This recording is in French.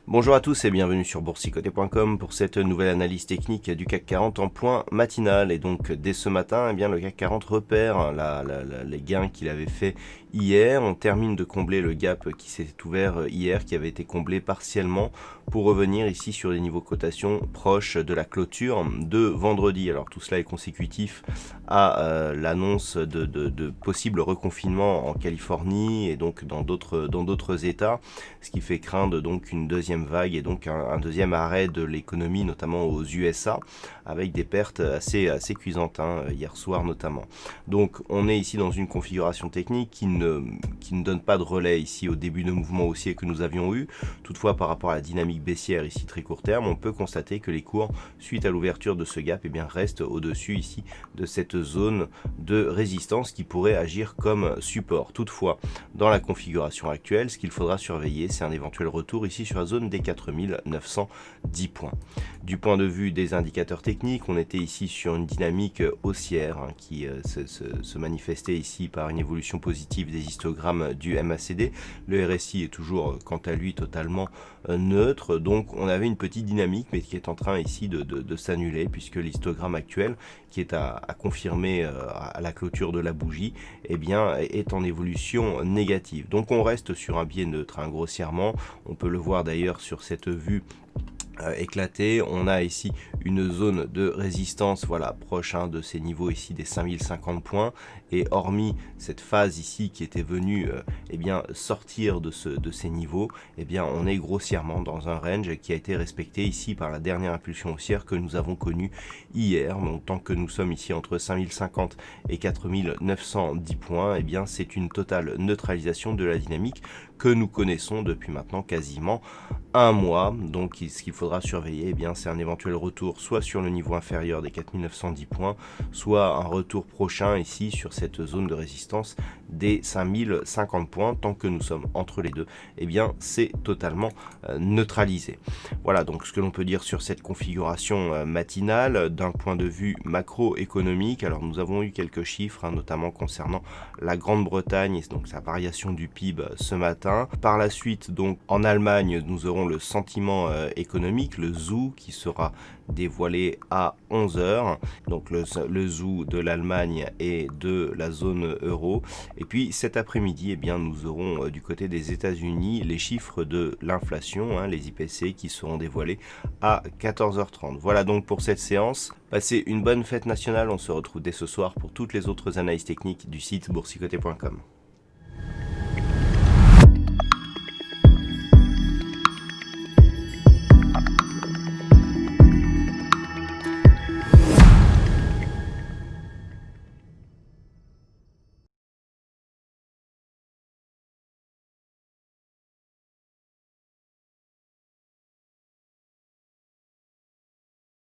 Bonjour à tous et bienvenue sur boursicoté.com pour cette nouvelle analyse technique du CAC 40 en point matinal. Et donc dès ce matin, eh bien, le CAC 40 repère les gains qu'il avait fait hier. On termine de combler le gap qui s'est ouvert hier, qui avait été comblé partiellement pour revenir ici sur des niveaux de cotation proches de la clôture de vendredi. Alors tout cela est consécutif à l'annonce de possible reconfinement en Californie et donc dans d'autres États, ce qui fait craindre donc une deuxième vague et donc un deuxième arrêt de l'économie, notamment aux USA, avec des pertes assez cuisantes, hier soir notamment. Donc on est ici dans une configuration technique qui ne donne pas de relais ici au début de mouvement haussier que nous avions eu. Toutefois, par rapport à la dynamique baissière ici très court terme, on peut constater que les cours, suite à l'ouverture de ce gap, eh bien, restent au-dessus ici de cette zone de résistance qui pourrait agir comme support. Toutefois, dans la configuration actuelle, ce qu'il faudra surveiller, c'est un éventuel retour ici sur la zone des 4910 points. Du point de vue des indicateurs techniques, on était ici sur une dynamique haussière qui se manifestait ici par une évolution positive des histogrammes du MACD. Le RSI est toujours quant à lui totalement neutre, donc on avait une petite dynamique mais qui est en train ici de s'annuler puisque l'histogramme actuel qui est à confirmer à la clôture de la bougie, eh bien, est en évolution négative. Donc on reste sur un biais neutre, grossièrement. On peut le voir d'ailleurs sur cette vue éclaté. On a ici une zone de résistance, voilà, proche de ces niveaux ici des 5050 points, et hormis cette phase ici qui était venue eh bien sortir de ces niveaux, eh bien on est grossièrement dans un range qui a été respecté ici par la dernière impulsion haussière que nous avons connue hier. Donc tant que nous sommes ici entre 5050 et 4910 points, eh bien c'est une totale neutralisation de la dynamique que nous connaissons depuis maintenant quasiment un mois. Donc ce qu'il faudra surveiller, eh bien c'est un éventuel retour soit sur le niveau inférieur des 4910 points, soit un retour prochain ici sur cette zone de résistance des 5050 points. Tant que nous sommes entre les deux, eh bien c'est totalement neutralisé. Voilà donc ce que l'on peut dire sur cette configuration matinale d'un point de vue macroéconomique. Alors nous avons eu quelques chiffres, notamment concernant la Grande-Bretagne et donc sa variation du PIB ce matin. Par la suite, donc en Allemagne, nous aurons le sentiment économique, le ZOO, qui sera dévoilé à 11h, donc le ZOO de l'Allemagne et de la zone euro. Et puis cet après-midi, eh bien, nous aurons du côté des États-Unis les chiffres de l'inflation, les IPC, qui seront dévoilés à 14h30. Voilà donc pour cette séance. Passez une bonne fête nationale, on se retrouve dès ce soir pour toutes les autres analyses techniques du site boursicoté.com.